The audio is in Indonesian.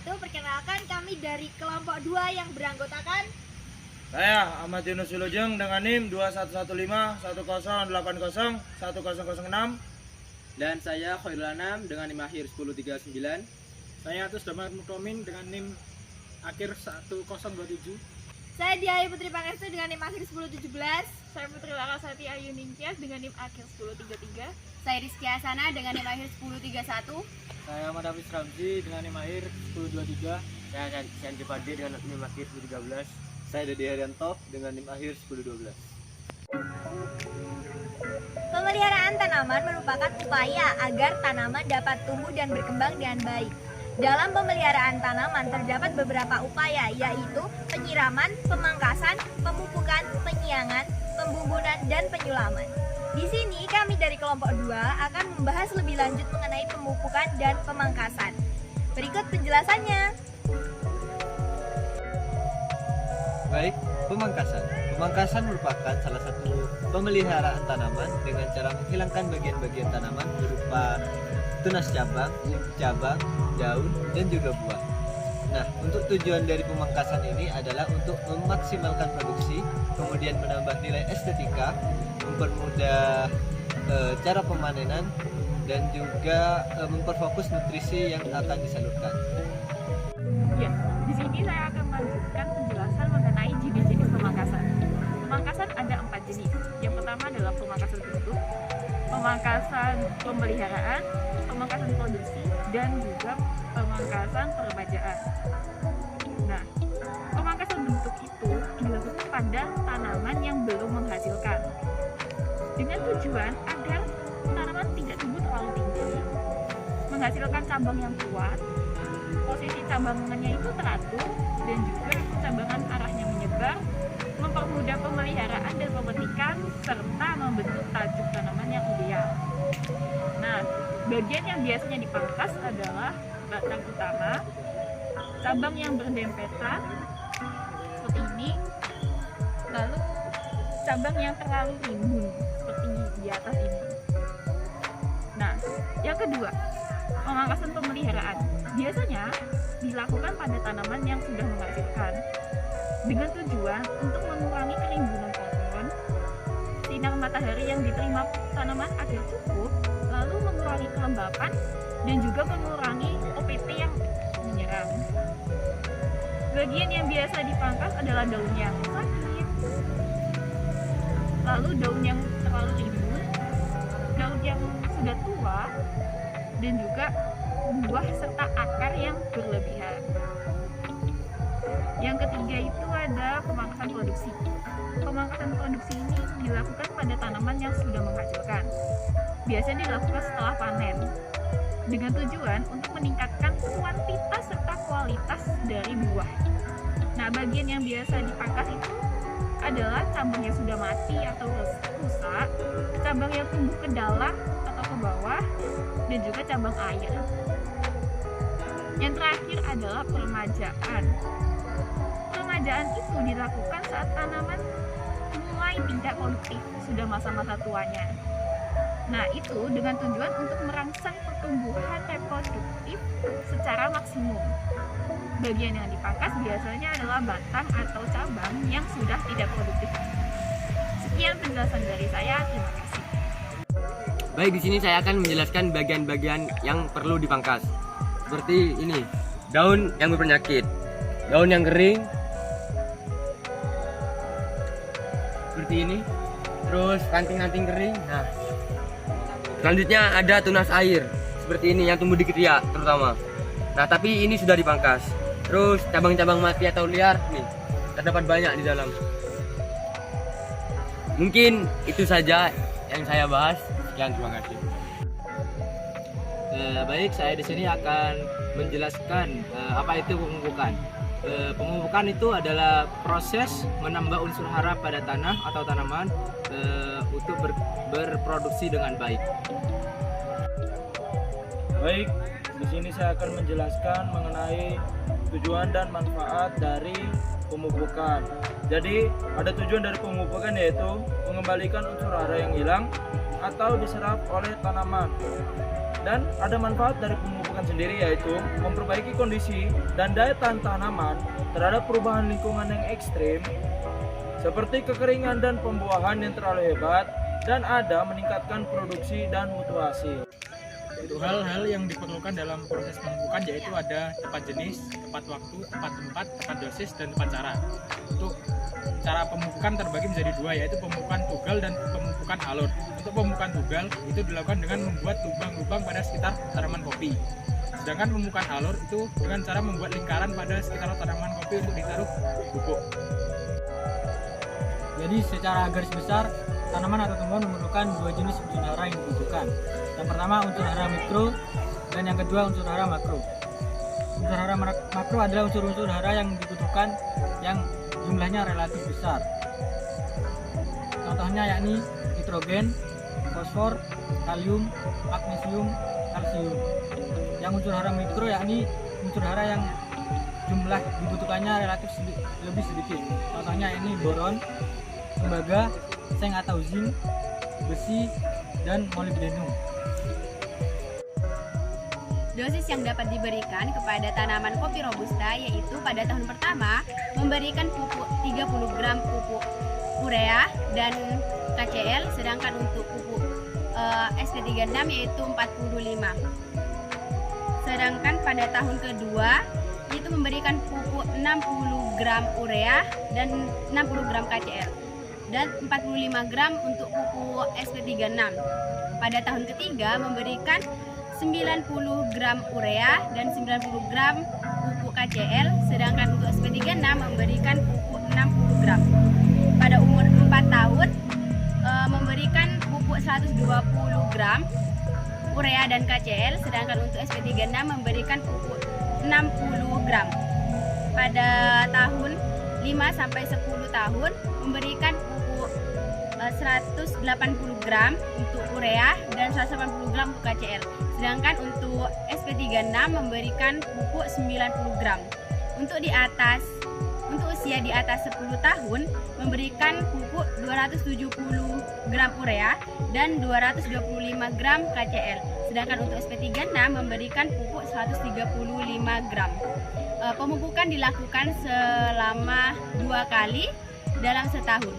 wabarakatuh. Perkenalkan kami dari kelompok 2 yang beranggotakan Saya Ahmad Yunus Wilujeng dengan NIM 211510801006. Dan saya Khairul Anam dengan NIM akhir 1039. Saya Atus Damar Mutomin dengan NIM akhir 1027. saya Diayu Putri Pangestu dengan NIM akhir 1017. Saya Putri Larasati Ayu Ningtyas dengan NIM akhir 1033. Saya Rizky Asana dengan NIM akhir 1031. Saya Ahmad Hafiz Ramzi dengan NIM akhir 1023. Saya Sanji Padi dengan NIM akhir 1013. Saya Dedi Haryanto dengan NIM akhir 1012. Pemeliharaan tanaman merupakan upaya agar tanaman dapat tumbuh dan berkembang dengan baik. Dalam pemeliharaan tanaman terdapat beberapa upaya, yaitu penyiraman, pemangkasan, pemupukan, penyiangan, pembumbunan, dan penyulaman. Di sini kami dari kelompok 2 akan membahas lebih lanjut mengenai pemupukan dan pemangkasan. Berikut penjelasannya. Baik, pemangkasan. Pemangkasan merupakan salah satu pemeliharaan tanaman dengan cara menghilangkan bagian-bagian tanaman berupa tunas cabang, daun, dan juga buah. Nah, untuk tujuan dari pemangkasan ini adalah untuk memaksimalkan produksi, kemudian menambah nilai estetika, mempermudah cara pemanenan, dan juga memperfokus nutrisi yang akan disalurkan. Ya, di sini saya akan melanjutkan penjelasan mengenai jenis-jenis pemangkasan. Pemangkasan ada 4 jenis. Yang pertama adalah pemangkasan bentuk, pemangkasan pemeliharaan, pemangkasan produksi, dan juga pemangkasan peremajaan. Nah, pemangkasan bentuk itu dilakukan pada tanaman yang belum menghasilkan, dengan tujuan agar tanaman tidak tumbuh terlalu tinggi, menghasilkan cabang yang kuat, posisi cabangannya itu teratur, dan juga cabangan arahnya menyebar, mempermudah pemeliharaan dan pemetikan, serta membentuk tajuk tanaman yang ideal. Nah, bagian yang biasanya dipangkas adalah batang utama, cabang yang berdempetan seperti ini, lalu cabang yang terlalu rimbun seperti di atas ini. Nah, yang kedua, pemangkasan pemeliharaan biasanya dilakukan pada tanaman yang sudah menghasilkan dengan tujuan untuk mengurangi kerimbunan pohon, sinar matahari yang diterima tanaman agar cukup, lalu mengurangi kelembapan dan juga mengurangi OPT yang menyerang. Bagian yang biasa dipangkas adalah daun yang sakit, lalu daun yang terlalu rimbun, daun yang sudah tua, dan juga buah serta akar yang berlebihan. Yang ketiga itu ada pemangkasan produksi. Pemangkasan produksi ini dilakukan pada tanaman yang sudah menghasilkan. Biasanya dilakukan setelah panen, dengan tujuan untuk meningkatkan kuantitas serta kualitas dari buah. Nah, bagian yang biasa dipangkas itu adalah cabang yang sudah mati atau rusak, cabang yang tumbuh ke dalam atau ke bawah, dan juga cabang air. Yang terakhir adalah peremajaan. Peremajaan itu dilakukan saat tanaman mulai tidak produktif, sudah masa-masa tuanya. Nah, itu dengan tujuan untuk merangsang pertumbuhan reproduktif secara maksimum. Bagian yang dipangkas biasanya adalah batang atau cabang yang sudah tidak produktif. Sekian penjelasan dari saya, terima kasih. Baik, di sini saya akan menjelaskan bagian-bagian yang perlu dipangkas. Seperti ini, daun yang berpenyakit, daun yang kering, seperti ini, terus ranting-ranting kering. Nah, selanjutnya ada tunas air, seperti ini yang tumbuh di ketiak terutama. Nah, tapi ini sudah dipangkas. Terus cabang-cabang mati atau liar, nih terdapat banyak di dalam. Mungkin itu saja yang saya bahas. Sekian, terima kasih. Baik, saya di sini akan menjelaskan apa itu pemupukan. Pemupukan itu adalah proses menambah unsur hara pada tanah atau tanaman untuk berproduksi dengan baik. Baik, di sini saya akan menjelaskan mengenai tujuan dan manfaat dari pemupukan. Jadi, ada tujuan dari pemupukan yaitu mengembalikan unsur hara yang hilang atau diserap oleh tanaman. Dan ada manfaat dari pemupukan sendiri, yaitu memperbaiki kondisi dan daya tahan tanaman terhadap perubahan lingkungan yang ekstrim seperti kekeringan dan pembuahan yang terlalu hebat, dan ada meningkatkan produksi dan mutu hasil. Hal-hal yang diperlukan dalam proses pemupukan yaitu ada tepat jenis, tepat waktu, tepat tempat, tepat dosis, dan tepat cara. Untuk cara pemupukan terbagi menjadi dua, yaitu pemupukan tugal dan pemupukan alur. Untuk pemupukan tugal itu dilakukan dengan membuat lubang-lubang pada sekitar tanaman kopi. Sedangkan pemupukan alur itu dengan cara membuat lingkaran pada sekitar tanaman kopi untuk ditaruh pupuk. Jadi secara garis besar, tanaman atau tumbuhan memerlukan dua jenis unsur hara yang dibutuhkan. Yang pertama unsur hara mikro dan yang kedua unsur hara makro. Unsur hara makro adalah unsur-unsur hara yang dibutuhkan yang jumlahnya relatif besar. Contohnya yakni nitrogen, fosfor, kalium, magnesium, kalsium. Yang unsur hara mikro yakni unsur hara yang jumlah dibutuhkannya relatif lebih sedikit. Contohnya yakni boron, tembaga, seng atau zinc, besi, dan molybdenum. Dosis yang dapat diberikan kepada tanaman kopi robusta yaitu pada tahun pertama memberikan pupuk 30 gram pupuk urea dan KCl, sedangkan untuk pupuk SP36 yaitu 45. Sedangkan pada tahun kedua itu memberikan pupuk 60 gram urea dan 60 gram KCl dan 45 gram untuk pupuk SP36. Pada tahun ketiga memberikan 90 gram urea dan 90 gram pupuk KCl, sedangkan untuk SP36 memberikan pupuk 60 gram. Pada umur 4 tahun memberikan pupuk 120 gram urea dan KCl, sedangkan untuk SP36 memberikan pupuk 60 gram. Pada tahun 5 sampai 10 tahun memberikan pupuk 180 gram untuk urea dan 180 gram untuk KCl. Sedangkan untuk SP36 memberikan pupuk 90 gram. Untuk usia di atas 10 tahun memberikan pupuk 270 gram urea dan 225 gram KCl. Sedangkan untuk SP36 memberikan pupuk 135 gram. Pemupukan dilakukan selama 2 kali dalam setahun.